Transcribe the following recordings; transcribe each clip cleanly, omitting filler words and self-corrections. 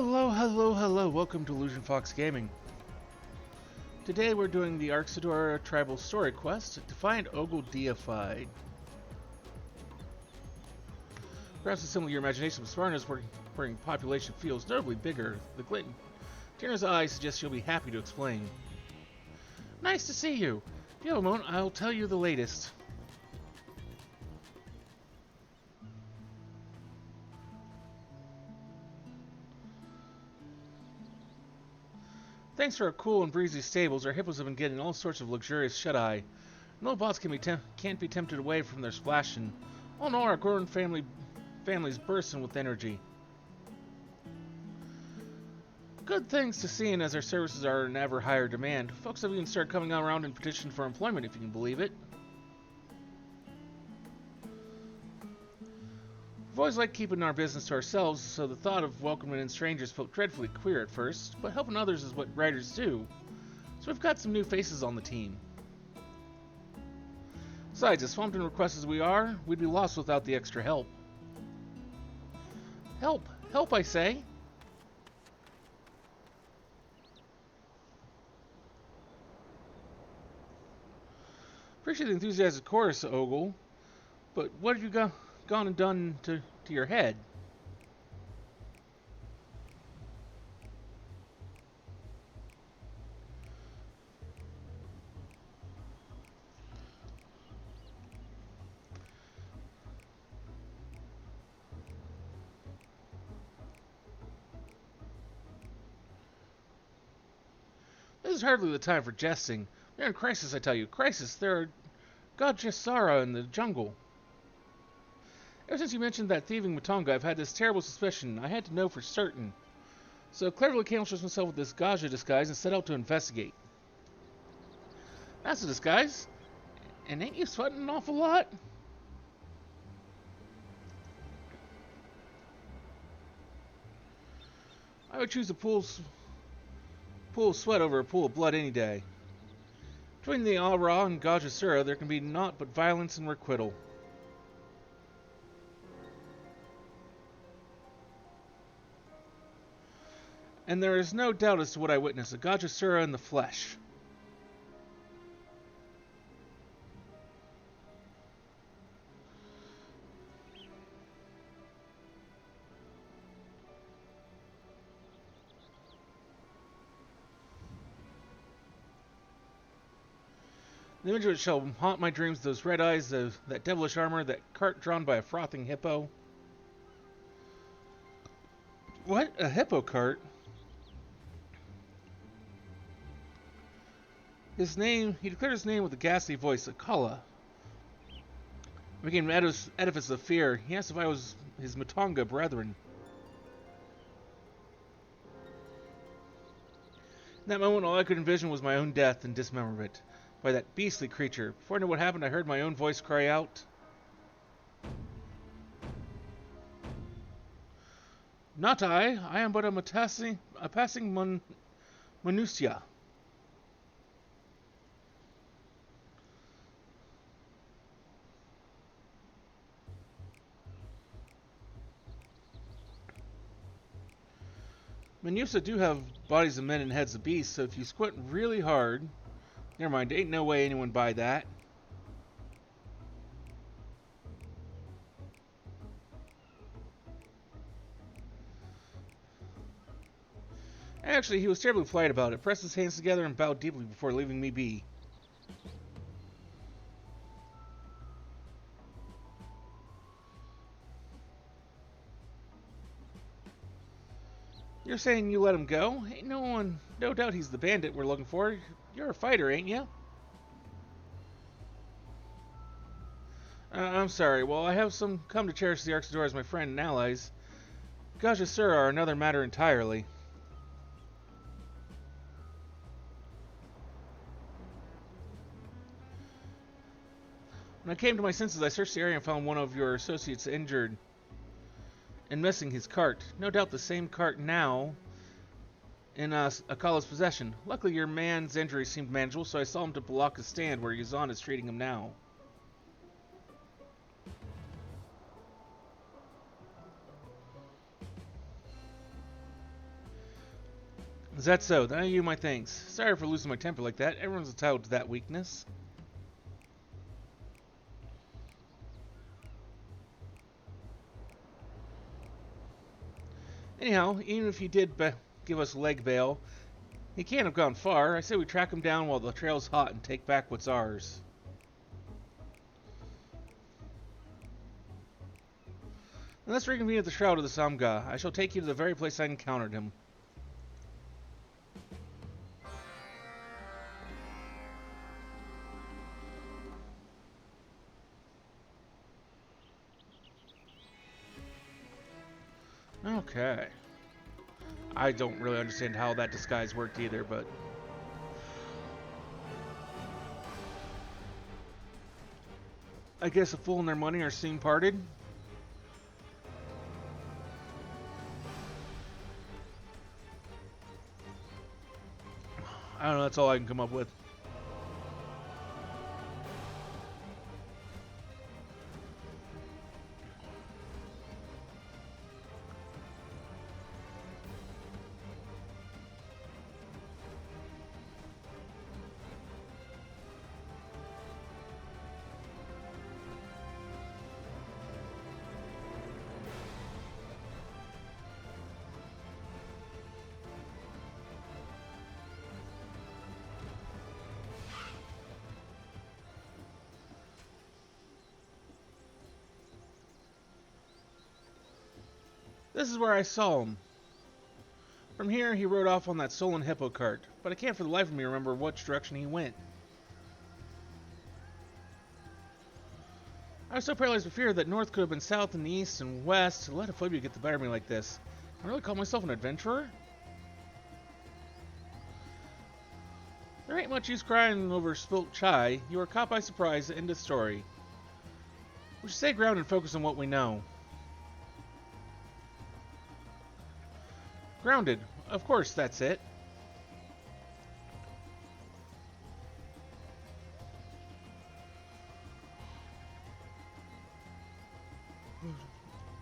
Hello, hello, hello. Welcome to Illusion Fox Gaming. Today we're doing the Arkasodara tribal story quest, Defiant Ogul Deified. Perhaps it's similar to your imagination, but Trna's working population feels notably bigger. The glint in Trna's eyes suggests she'll be happy to explain. Nice to see you. If you have a moment, I'll tell you the latest. Thanks to our cool and breezy stables, our hippos have been getting all sorts of luxurious shut-eye. No bots can't be tempted away from their splashing. Oh no, our growing family's bursting with energy. Good things to see, and as our services are in ever higher demand, folks have even started coming around and petitioning for employment, if you can believe it. We've always liked keeping our business to ourselves, so the thought of welcoming in strangers felt dreadfully queer at first, but helping others is what writers do. So we've got some new faces on the team. Besides, as swamped in requests as we are, we'd be lost without the extra help. Help! Help, I say! Appreciate the enthusiastic chorus, Ogul, but what have you gone and done to your head? This is hardly the time for jesting. We're in crisis, I tell you. Crisis! There are Gajasura in the jungle. Ever since you mentioned that thieving Matonga, I've had this terrible suspicion. I had to know for certain. So cleverly camouflaged myself with this Gaja disguise and set out to investigate. That's a disguise. And ain't you sweating an awful lot? I would choose a pool of sweat over a pool of blood any day. Between the Aura and Gajasura, there can be naught but violence and requital. And there is no doubt as to what I witnessed, a Gajasura in the flesh. The image which shall haunt my dreams, those red eyes, that devilish armor, that cart drawn by a frothing hippo. What? A hippo cart? He declared his name with a ghastly voice, Acala. I became an edifice of fear. He asked if I was his Matonga brethren. In that moment, all I could envision was my own death and dismemberment by that beastly creature. Before I knew what happened, I heard my own voice cry out, "Not I. I am but a passing Manusia." Manusia do have bodies of men and heads of beasts, so if you squint really hard... Never mind, ain't no way anyone buy that. Actually, he was terribly polite about it, pressed his hands together and bowed deeply before leaving me be. You're saying you let him go? Ain't no doubt he's the bandit we're looking for. You're a fighter, ain't you? I'm sorry. Well, I have come to cherish the Arkasodara as my friend and allies. Gajasura are another matter entirely. When I came to my senses, I searched the area and found one of your associates injured and missing his cart. No doubt the same cart now in Acala's possession. Luckily, your man's injury seemed manageable, so I saw him to Balaka's stand where Yazan is treating him now. Is that so? Then I owe you my thanks. Sorry for losing my temper like that. Everyone's entitled to that weakness. Anyhow, even if he did give us leg bail, he can't have gone far. I say we track him down while the trail's hot and take back what's ours. And let's reconvene at the Shroud of the Samga. I shall take you to the very place I encountered him. Okay. I don't really understand how that disguise worked either, but... I guess a fool and their money are soon parted. I don't know, that's all I can come up with. This is where I saw him. From here, he rode off on that stolen hippo cart, but I can't for the life of me remember which direction he went. I was so paralyzed with fear that north could have been south and east and west to let a phobia get the better of me like this. I really call myself an adventurer? There ain't much use crying over spilt chai. You were caught by surprise. End of story. We should stay grounded and focus on what we know. Grounded. Of course, that's it.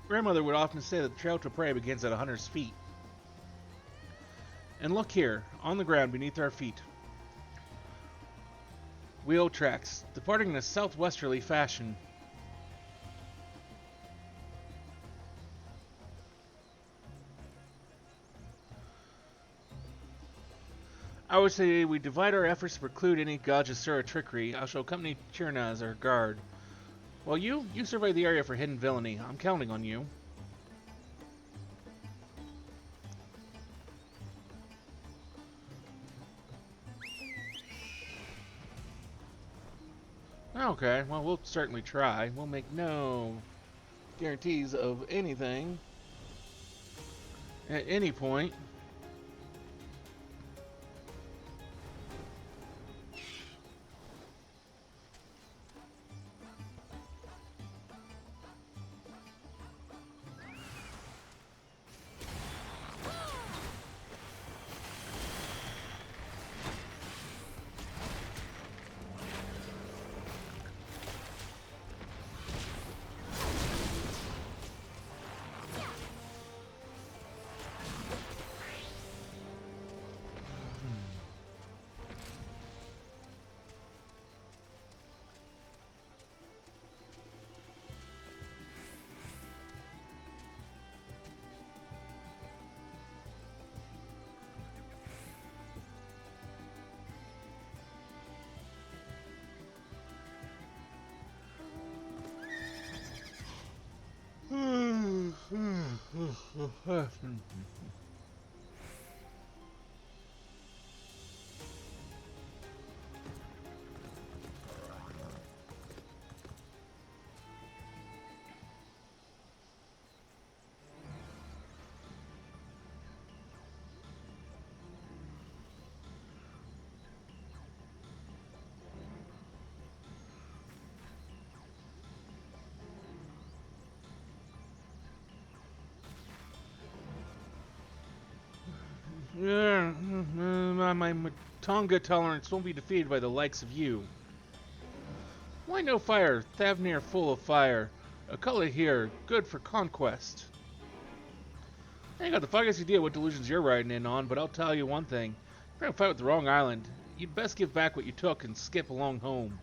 Grandmother would often say that the trail to prey begins at a hunter's feet. And look here, on the ground beneath our feet. Wheel tracks, departing in a southwesterly fashion. I would say we divide our efforts to preclude any Gajasura trickery. I shall accompany Trna as our guard. Well, you survey the area for hidden villainy. I'm counting on you. Okay, well, we'll certainly try. We'll make no guarantees of anything at any point. Yeah, my Matonga tolerance won't be defeated by the likes of you. Why no fire? Thavnair full of fire. Acala here, good for conquest. I ain't got the foggiest idea what delusions you're riding in on, but I'll tell you one thing. If you're gonna fight with the wrong island, you'd best give back what you took and skip along home.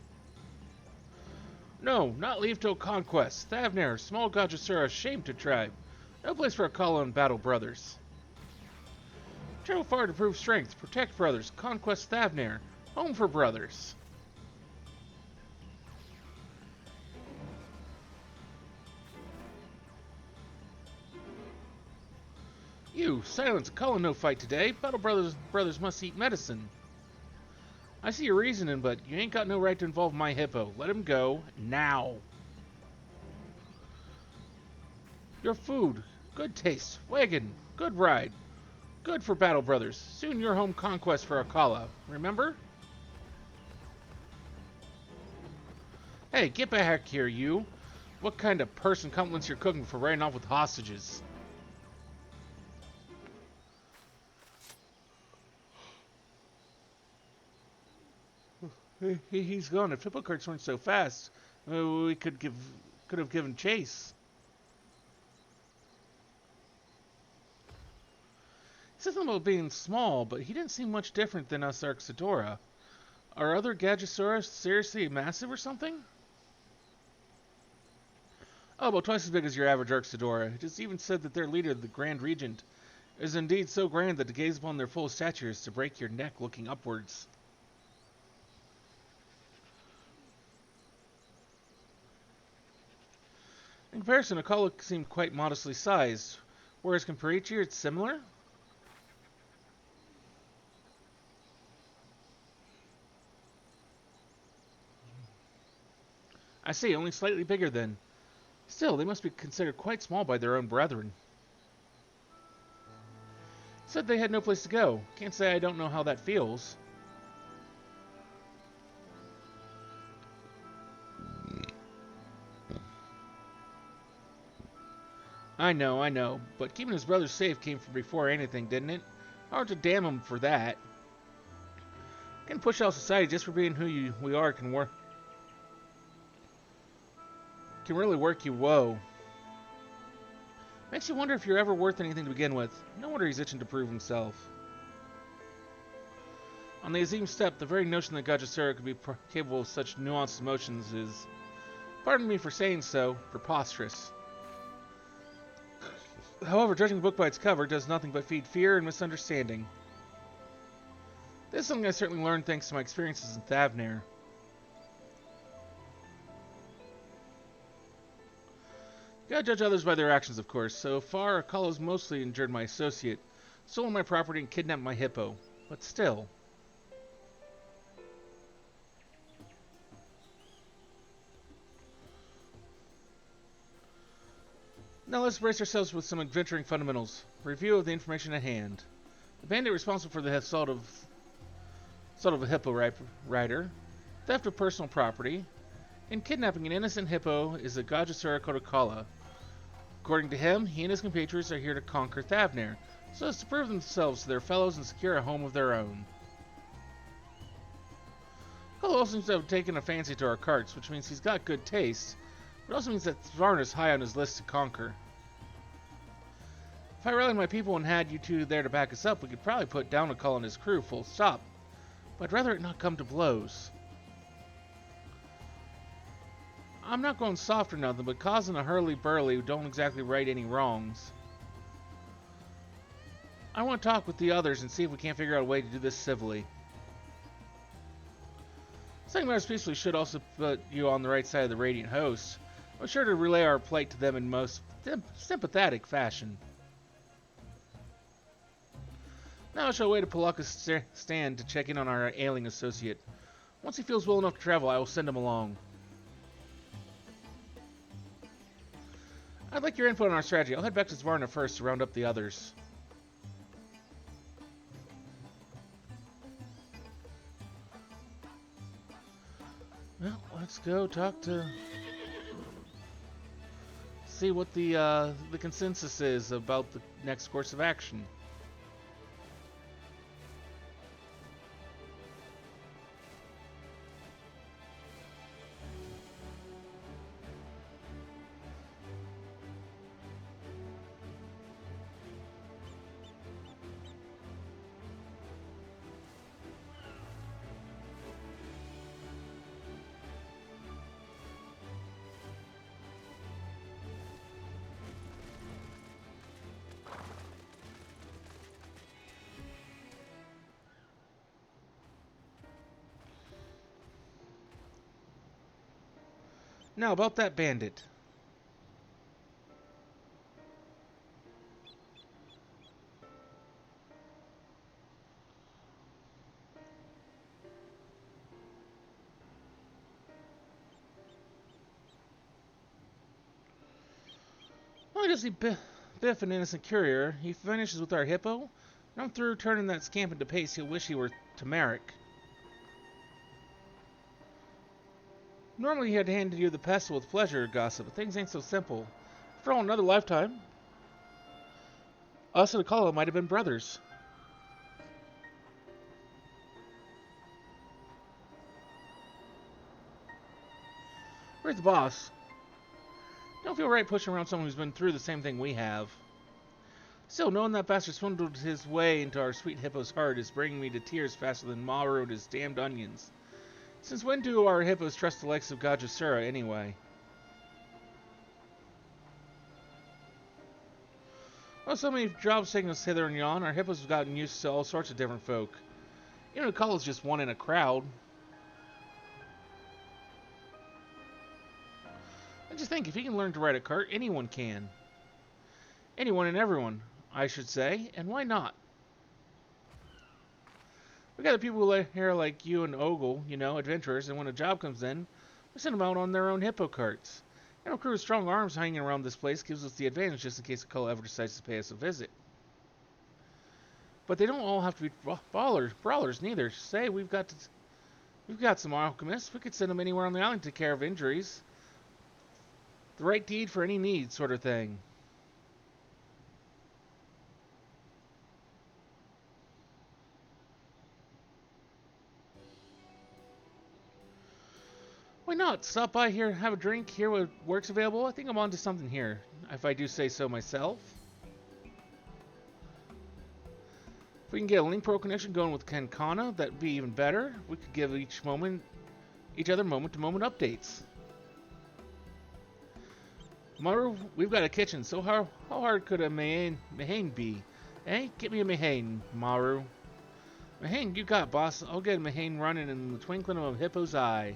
No, not leave till conquest. Thavnair, small Gajasura, shame to tribe. No place for Acala and battle brothers. Travel far to prove strength, protect brothers, conquest Thavnair, home for brothers. You, silence, Acala no fight today. Battle brothers must eat medicine. I see your reasoning, but you ain't got no right to involve my hippo. Let him go, now. Your food, good taste, wagon, good ride. Good for battle brothers. Soon your home conquest for Acala. Remember? Hey, get back here, you. What kind of person compliments your cooking for riding off with hostages? He's gone. If hippo carts weren't so fast, we could have given chase. He said something about being small, but he didn't seem much different than us Arkasodara. Are other Gajasura seriously massive or something? Oh, about twice as big as your average Arkasodara. It is even said that their leader, the Grand Regent, is indeed so grand that to gaze upon their full stature is to break your neck looking upwards. In comparison, Acala seemed quite modestly sized, whereas compared to it's similar. I see, only slightly bigger then. Still, they must be considered quite small by their own brethren. Said they had no place to go. Can't say I don't know how that feels. I know, but keeping his brother safe came from before anything, didn't it? Hard to damn him for that. Can push out society just for being who we are can really work you woe. Makes you wonder if you're ever worth anything to begin with. No wonder he's itching to prove himself. On the Azim step, the very notion that Gajasura could be capable of such nuanced emotions is, pardon me for saying so, preposterous. However, judging a book by its cover does nothing but feed fear and misunderstanding. This is something I certainly learned thanks to my experiences in Thavnair. Gotta judge others by their actions, of course. So far, Acala's mostly injured my associate, stolen my property, and kidnapped my hippo. But still. Now let's brace ourselves with some adventuring fundamentals. Review of the information at hand. The bandit responsible for the assault of a hippo rider, theft of personal property, and kidnapping an innocent hippo is a Gajasura Acala. According to him, he and his compatriots are here to conquer Thavnair, so as to prove themselves to their fellows and secure a home of their own. Acala seems to have taken a fancy to our carts, which means he's got good taste, but also means that Thavnair is high on his list to conquer. If I rallied my people and had you two there to back us up, we could probably put down Acala and his crew full stop, but I'd rather it not come to blows. I'm not going soft or nothing, but causing a hurly-burly don't exactly right any wrongs. I want to talk with the others and see if we can't figure out a way to do this civilly. Saying matters peacefully should also put you on the right side of the Radiant Host. I'm sure to relay our plight to them in most sympathetic fashion. Now I shall wait at Palaka's stand to check in on our ailing associate. Once he feels well enough to travel, I will send him along. I'd like your input on our strategy. I'll head back to Zvarna first to round up the others. Well, let's go talk to... see what the consensus is about the next course of action. Now about that bandit. Well, I just see Biff, an innocent courier. He finishes with our hippo, and I'm through turning that scamp into paste. He'll wish he were Thamnair. Normally he'd hand you the pestle with pleasure, gossip, but things ain't so simple. After all, another lifetime, us and Acala might have been brothers. Where's the boss? Don't feel right pushing around someone who's been through the same thing we have. Still, knowing that bastard swindled his way into our sweet hippo's heart is bringing me to tears faster than Ma wrote his damned onions. Since when do our hippos trust the likes of Gajasura anyway? Well, so many jobs taking us hither and yon, our hippos have gotten used to all sorts of different folk. You know, Acala's just one in a crowd. And just think, if he can learn to ride a cart, anyone can. Anyone and everyone, I should say, and why not? We got the people here like you and Ogul, you know, adventurers, and when a job comes in, we send them out on their own hippo carts. And a crew of strong arms hanging around this place gives us the advantage just in case Acala ever decides to pay us a visit. But they don't all have to be brawlers neither. Say, we've got some alchemists. We could send them anywhere on the island to take care of injuries. The right deed for any need, sort of thing. Why not? Stop by here, have a drink, hear what work's available. I think I'm onto something here, if I do say so myself. If we can get a link pro connection going with Kenkana, that'd be even better. We could give each other moment-to-moment updates. Maru, we've got a kitchen, so how hard could a Mahane be? Eh? Get me a Mahane, Maru. Mahane, you got, boss. I'll get a Mahane running in the twinkling of a hippo's eye.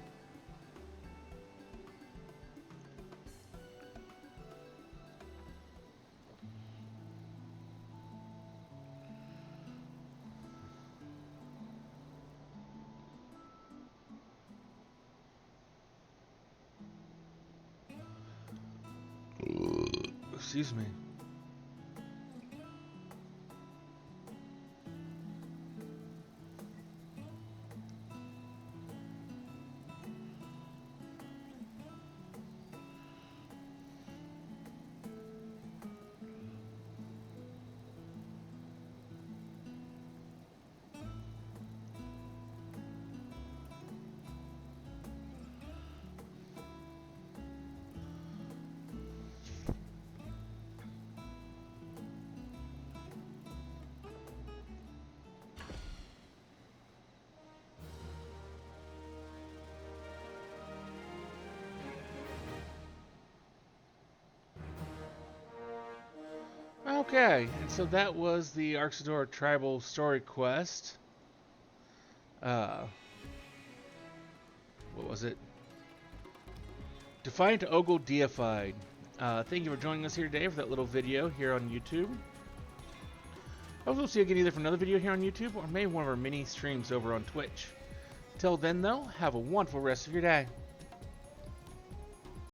Excuse me. Okay, and so that was the Arkasodara tribal story quest. What was it? Defiant Ogul Deified. Thank you for joining us here today for that little video here on YouTube. Hopefully we'll see you again either for another video here on YouTube or maybe one of our mini streams over on Twitch. Till then though, have a wonderful rest of your day.